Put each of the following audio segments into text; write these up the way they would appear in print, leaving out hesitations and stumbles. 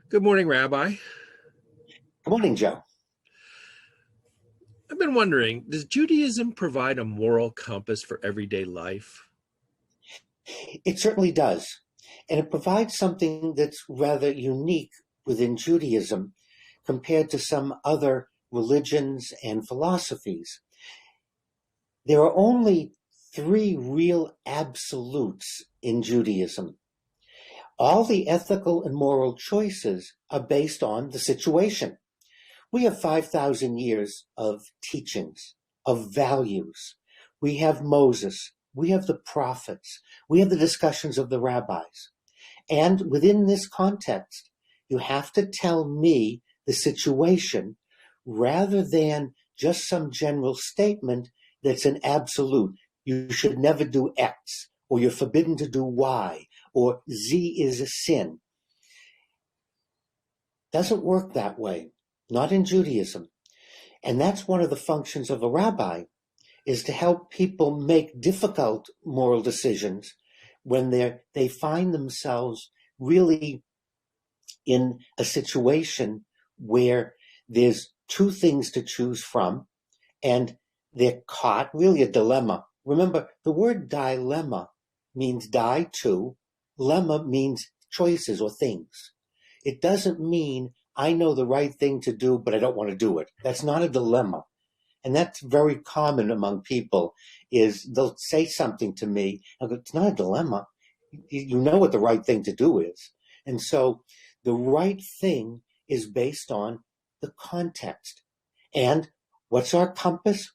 Good morning, Rabbi. Good morning, Joe. I've been wondering, does Judaism provide a moral compass for everyday life? It certainly does. And it provides something that's rather unique within Judaism compared to some other religions and philosophies. There are only three real absolutes in Judaism. All the ethical and moral choices are based on the situation. We have 5,000 years of teachings, of values. We have Moses. We have the prophets. We have the discussions of the rabbis. And within this context, you have to tell me the situation rather than just some general statement that's an absolute. You should never do X, or you're forbidden to do Y, or Z is a sin. Doesn't work that way. Not in Judaism. And that's one of the functions of a rabbi, is to help people make difficult moral decisions when they find themselves really in a situation where there's two things to choose from and they're caught, really a dilemma. Remember, the word dilemma means die to, lemma means choices or things. It doesn't mean I know the right thing to do, but I don't want to do it. That's not a dilemma. And that's very common among people, is they'll say something to me, I'll go, it's not a dilemma. You know what the right thing to do is. And so the right thing is based on the context. And what's our compass?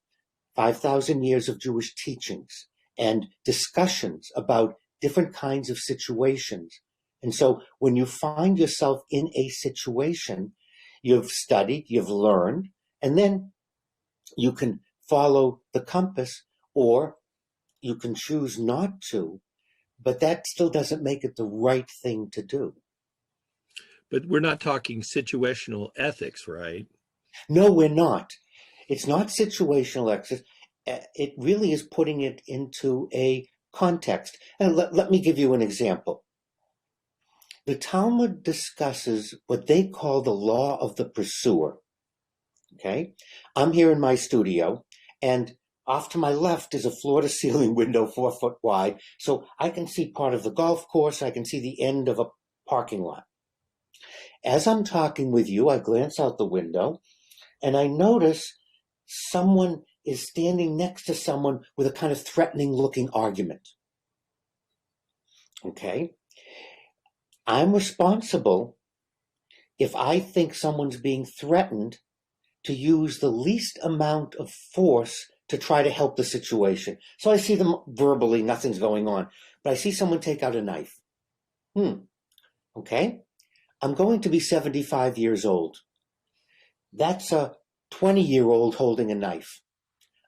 5,000 years of Jewish teachings and discussions about different kinds of situations. And so when you find yourself in a situation, you've studied, you've learned, and then you can follow the compass or you can choose not to, but that still doesn't make it the right thing to do. But we're not talking situational ethics, right? No, we're not. It's not situational ethics. It really is putting it into a context. And let me give you an example. The Talmud discusses what they call the law of the pursuer. Okay? I'm here in my studio, and off to my left is a floor-to-ceiling window 4 foot wide, so I can see part of the golf course, I can see the end of a parking lot. As I'm talking with you, I glance out the window, and I notice someone is standing next to someone with a kind of threatening-looking argument. Okay? I'm responsible, if I think someone's being threatened, to use the least amount of force to try to help the situation. So I see them verbally, nothing's going on, but I see someone take out a knife. Okay? I'm going to be 75 years old. That's a 20-year-old holding a knife.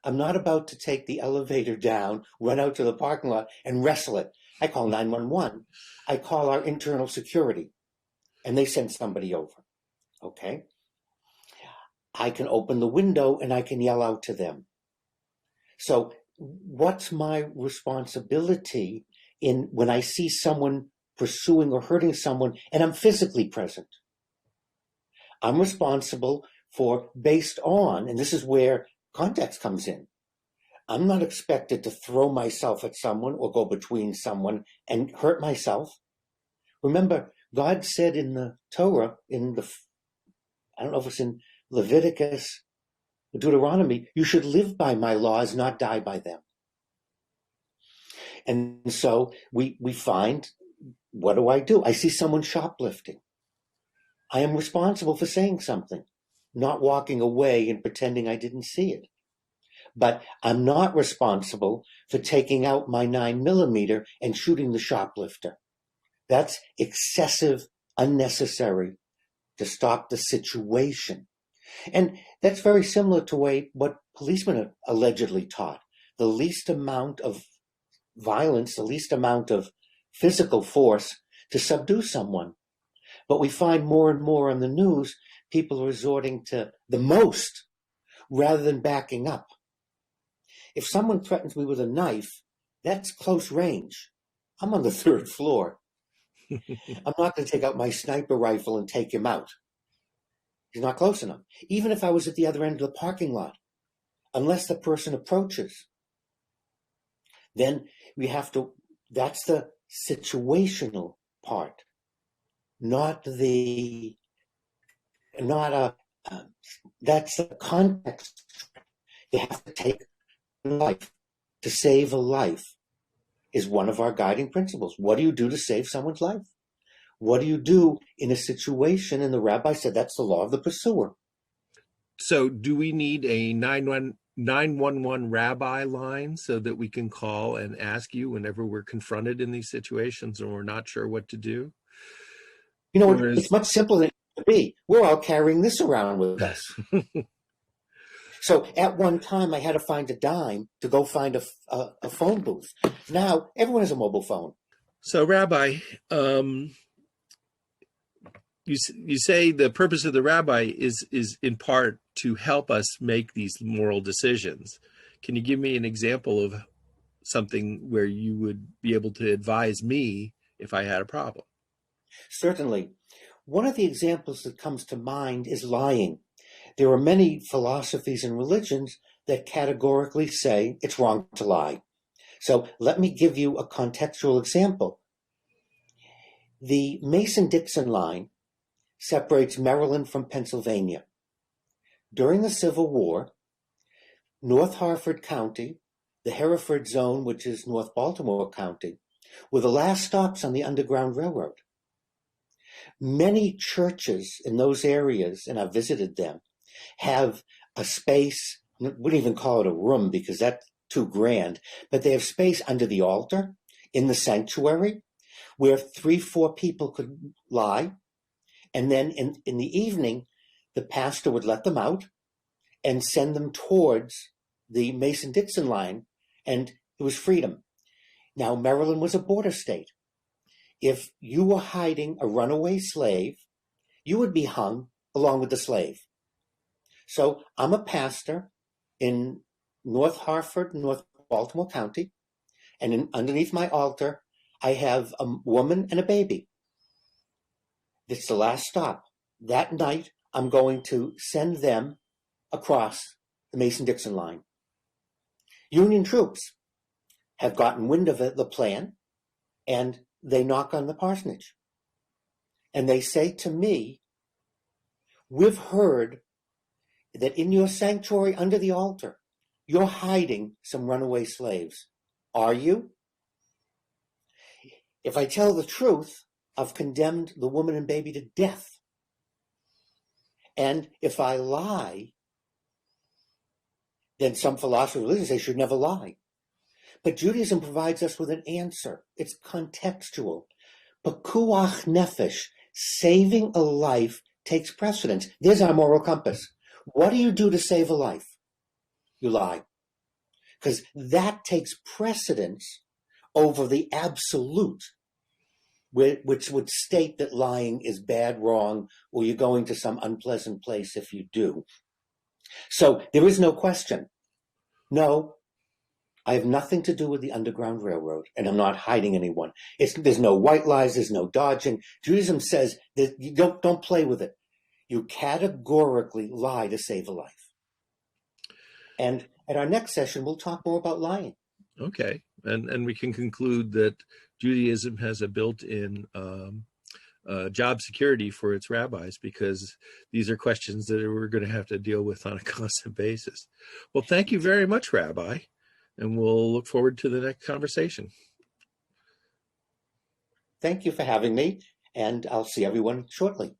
I'm not about to take the elevator down, run out to the parking lot, and wrestle it. I call 911. I call our internal security, and they send somebody over. Okay? I can open the window and I can yell out to them. So what's my responsibility in when I see someone pursuing or hurting someone and I'm physically present? I'm responsible for, based on, and this is where context comes in, I'm not expected to throw myself at someone or go between someone and hurt myself. Remember, God said in the Torah, I don't know if it's in Leviticus, Deuteronomy, you should live by my laws, not die by them. And so we find, what do? I see someone shoplifting. I am responsible for saying something, not walking away and pretending I didn't see it. But I'm not responsible for taking out my 9mm and shooting the shoplifter. That's excessive, unnecessary to stop the situation. And that's very similar to what policemen are allegedly taught. The least amount of violence, the least amount of physical force to subdue someone. But we find more and more on the news, people resorting to the most rather than backing up. If someone threatens me with a knife, that's close range. I'm on the 3rd floor. I'm not going to take out my sniper rifle and take him out. He's not close enough. Even if I was at the other end of the parking lot, unless the person approaches, then we have to, that's the situational part, not that's the context. You have to take life. To save a life is one of our guiding principles. What do you do to save someone's life? What do you do in a situation? And the rabbi said that's the law of the pursuer. So do we need a 911 rabbi line so that we can call and ask you whenever we're confronted in these situations and we're not sure what to do? You know, it's much simpler than it could be. We're all carrying this around with us. So at one time, I had to find a dime to go find a phone booth. Now, everyone has a mobile phone. So, Rabbi, you say the purpose of the rabbi is in part to help us make these moral decisions. Can you give me an example of something where you would be able to advise me if I had a problem? Certainly. One of the examples that comes to mind is lying. There are many philosophies and religions that categorically say it's wrong to lie. So let me give you a contextual example. The Mason-Dixon line separates Maryland from Pennsylvania. During the Civil War, North Harford County, the Hereford Zone, which is North Baltimore County, were the last stops on the Underground Railroad. Many churches in those areas, and I've visited them, have a space, I wouldn't even call it a room because that's too grand, but they have space under the altar in the sanctuary where 3-4 people could lie. And then in the evening, the pastor would let them out and send them towards the Mason-Dixon line, and it was freedom. Now, Maryland was a border state. If you were hiding a runaway slave, you would be hung along with the slave. So I'm a pastor in North Harford, North Baltimore County, and underneath my altar, I have a woman and a baby. It's the last stop. That night, I'm going to send them across the Mason-Dixon line. Union troops have gotten wind of the plan, and they knock on the parsonage. And they say to me, we've heard that in your sanctuary under the altar, you're hiding some runaway slaves. Are you? If I tell the truth, I've condemned the woman and baby to death. And if I lie, then some philosophy of religion say should never lie. But Judaism provides us with an answer. It's contextual. Pekuach nefesh, saving a life, takes precedence. There's our moral compass. What do you do to save a life? You lie. Because that takes precedence over the absolute, which would state that lying is bad, wrong, or you're going to some unpleasant place if you do. So there is no question. No, I have nothing to do with the Underground Railroad, and I'm not hiding anyone. There's no white lies, there's no dodging. Judaism says that you don't play with it. You categorically lie to save a life. And at our next session, we'll talk more about lying. Okay, and we can conclude that Judaism has a built-in job security for its rabbis, because these are questions that we're going to have to deal with on a constant basis. Well, thank you very much, Rabbi, and we'll look forward to the next conversation. Thank you for having me, and I'll see everyone shortly.